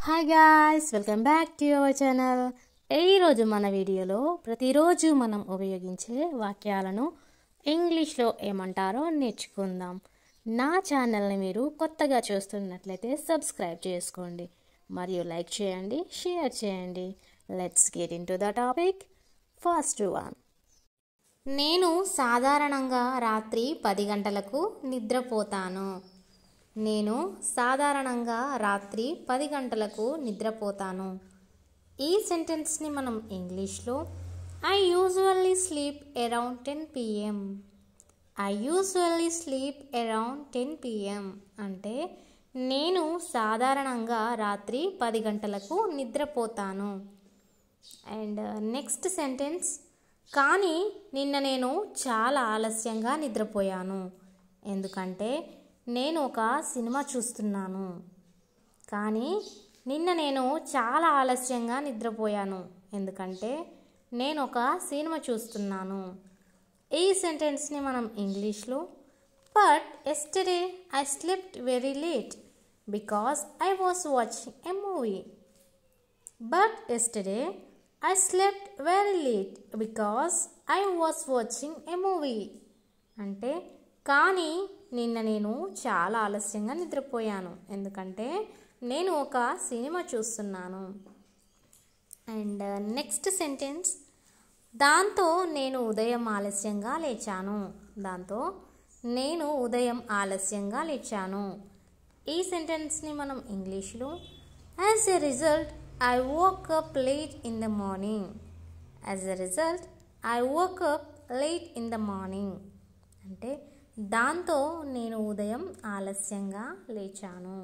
Hi guys, welcome back to our channel. ఈరోజు మన వీడియోలో ప్రతిరోజు మనం ఉపయోగించే వాక్యాలను ఇంగ్లీష్లో ఏమంటారో నేర్చుకుందాం. నా ఛానల్ని మీరు కొత్తగా చూస్తున్నట్లయితే సబ్స్క్రైబ్ చేసుకోండి మరియు లైక్ చేయండి, షేర్ చేయండి. Let's get in to the topic. First one, నేను సాధారణంగా రాత్రి 10 గంటలకు నిద్రపోతాను. నేను సాధారణంగా రాత్రి 10 గంటలకు నిద్రపోతాను. ఈ సెంటెన్స్ని మనం ఇంగ్లీష్లో I usually sleep around 10 PM. I usually sleep around 10 PM అంటే నేను సాధారణంగా రాత్రి 10 గంటలకు నిద్రపోతాను. అండ్ నెక్స్ట్ సెంటెన్స్, కానీ నిన్న నేను చాలా ఆలస్యంగా నిద్రపోయాను. ఎందుకంటే నేను ఒక సినిమా చూస్తున్నాను. కానీ నిన్న నేను చాలా ఆలస్యంగా నిద్రపోయాను ఎందుకంటే నేను ఒక సినిమా చూస్తున్నాను. ఈ సెంటెన్స్ని మనం ఇంగ్లీష్లో but yesterday I slept very late because I was watching a movie. But yesterday I slept very late because I was watching a movie అంటే కానీ నిన్న నేను చాలా ఆలస్యంగా నిద్రపోయాను ఎందుకంటే నేను ఒక సినిమా చూస్తున్నాను. అండ్ నెక్స్ట్ సెంటెన్స్, దాంతో నేను ఉదయం ఆలస్యంగా లేచాను. దాంతో నేను ఉదయం ఆలస్యంగా లేచాను. ఈ సెంటెన్స్ని మనం ఇంగ్లీష్లో as a result I woke up late in the morning. As a result I woke up late in the morning అంటే దాంతో నేను ఉదయం ఆలస్యంగా లేచాను.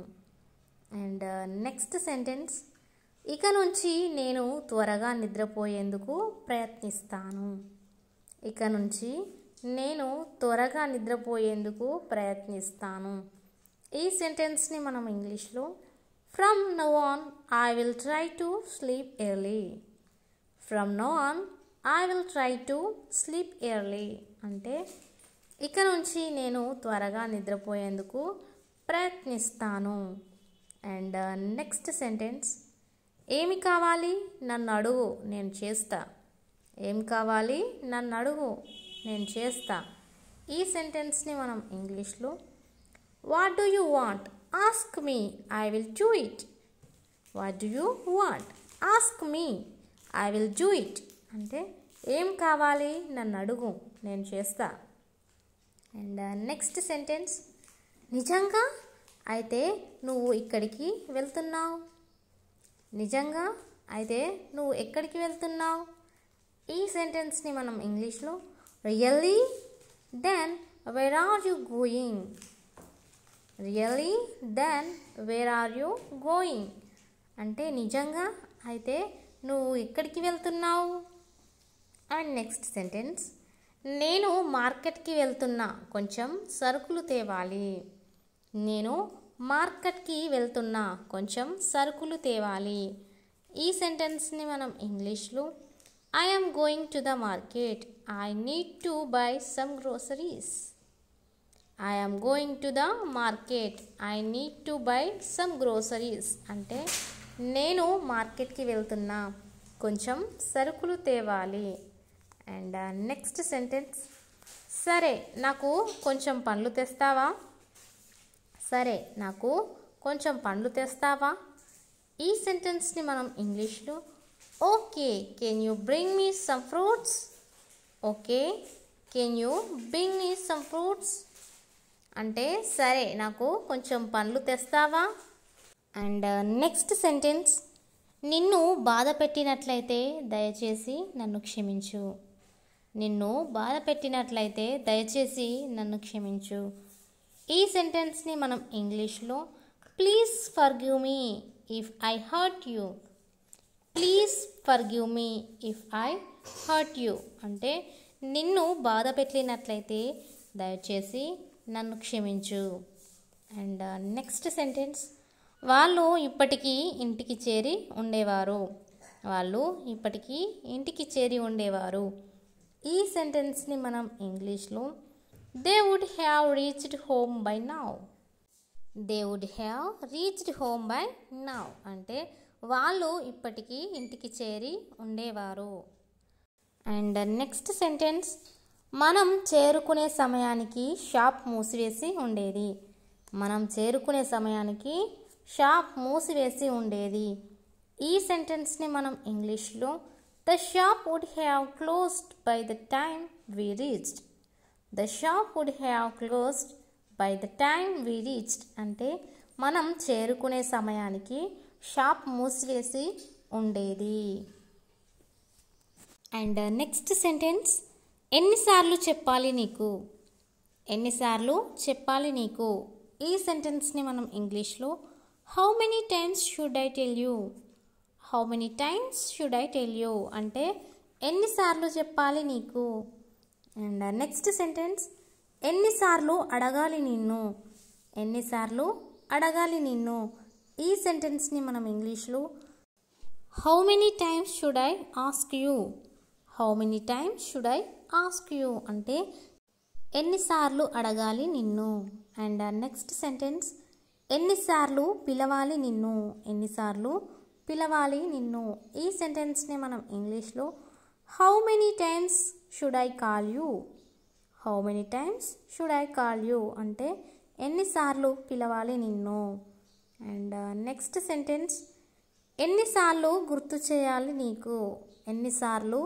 అండ్ నెక్స్ట్ సెంటెన్స్, ఇక నుంచి నేను త్వరగా నిద్రపోయేందుకు ప్రయత్నిస్తాను. ఇక నుంచి నేను త్వరగా నిద్రపోయేందుకు ప్రయత్నిస్తాను. ఈ సెంటెన్స్ని మనం ఇంగ్లీష్లో from now on I will try to sleep early. From now on I will try to sleep early అంటే ఇక నుంచి నేను త్వరగా నిద్రపోయేందుకు ప్రయత్నిస్తాను. అండ్ నెక్స్ట్ సెంటెన్స్, ఏమి కావాలి నన్ను అడుగు నేను చేస్తా. ఏం కావాలి నన్ను అడుగు నేను చేస్తా. ఈ సెంటెన్స్ని మనం ఇంగ్లీష్లో what do you want ask me I will do it. What do you want ask me I will do it అంటే ఏం కావాలి నన్ను అడుగు నేను చేస్తా. అండ్ నెక్స్ట్ సెంటెన్స్, నిజంగా అయితే నువ్వు ఇక్కడికి వెళ్తున్నావు. నిజంగా అయితే నువ్వు ఎక్కడికి వెళ్తున్నావు. ఈ సెంటెన్స్ని మనం ఇంగ్లీష్లో really then where are you going. Really then where are you going అంటే నిజంగా అయితే నువ్వు ఎక్కడికి వెళ్తున్నావు. అండ్ నెక్స్ట్ సెంటెన్స్, నేను మార్కెట్కి వెళ్తున్నా కొంచెం సరుకులు తేవాలి. నేను మార్కెట్కి వెళ్తున్నా కొంచెం సరుకులు తేవాలి. ఈ సెంటెన్స్ని మనం ఇంగ్లీష్లో I am going to the market I need to buy some groceries. I am going to the market I need to buy some groceries అంటే నేను మార్కెట్కి వెళ్తున్నా కొంచెం సరుకులు తేవాలి. అండ్ నెక్స్ట్ సెంటెన్స్, సరే నాకు కొంచెం పండ్లు తెస్తావా. సరే నాకు కొంచెం పండ్లు తెస్తావా. ఈ సెంటెన్స్ని మనం ఇంగ్లీష్లో okay can you bring me some fruits. Okay can you bring me some fruits అంటే సరే నాకు కొంచెం పండ్లు తెస్తావా. అండ్ నెక్స్ట్ సెంటెన్స్, నిన్ను బాధ పెట్టినట్లయితే దయచేసి నన్ను క్షమించు. నిన్ను బాధ పెట్టినట్లయితే దయచేసి నన్ను క్షమించు. ఈ సెంటెన్స్ని మనం ఇంగ్లీష్లో please forgive me if I hurt you. Please forgive me if I hurt you అంటే నిన్ను బాధ పెట్టినట్లయితే దయచేసి నన్ను క్షమించు. అండ్ నెక్స్ట్ సెంటెన్స్, వాళ్ళు ఇప్పటికీ ఇంటికి చేరి ఉండేవారు. వాళ్ళు ఇప్పటికీ ఇంటికి చేరి ఉండేవారు. ఈ సెంటెన్స్ని మనం ఇంగ్లీష్లో they would have reached home by now. They would have reached home by now అంటే వాళ్ళు ఇప్పటికీ ఇంటికి చేరి ఉండేవారు. అండ్ నెక్స్ట్ సెంటెన్స్, మనం చేరుకునే సమయానికి షాప్ మూసివేసి ఉండేది. మనం చేరుకునే సమయానికి షాప్ మూసివేసి ఉండేది. ఈ సెంటెన్స్ని మనం ఇంగ్లీష్లో the shop would have closed by the time we reached. The shop would have closed by the time we reached అంటే మనం చేరుకునే సమయానికి షాప్ మూసివేసి ఉండేది. అండ్ నెక్స్ట్ సెంటెన్స్, ఎన్నిసార్లు చెప్పాలి నీకు. ఎన్నిసార్లు చెప్పాలి నీకు. ఈ సెంటెన్స్ని మనం ఇంగ్లీష్లో how many times should I tell you. How many times should I tell you అంటే ఎన్నిసార్లు చెప్పాలి నీకు. అండ్ నెక్స్ట్ సెంటెన్స్, ఎన్నిసార్లు అడగాలి నిన్ను. ఎన్నిసార్లు అడగాలి నిన్ను. ఈ సెంటెన్స్ని మనం ఇంగ్లీష్లో how many times should I ask you. How many times should I ask you అంటే ఎన్నిసార్లు అడగాలి నిన్ను. అండ్ నెక్స్ట్ సెంటెన్స్, ఎన్నిసార్లు పిలవాలి నిన్ను. ఎన్నిసార్లు పిలవాలి నిన్ను. ఈ సెంటెన్స్ని మనం ఇంగ్లీష్లో how many times should I call you. How many times should I call you అంటే ఎన్నిసార్లు పిలవాలి నిన్ను. అండ్ నెక్స్ట్ సెంటెన్స్, ఎన్నిసార్లు గుర్తు చేయాలి నీకు. ఎన్నిసార్లు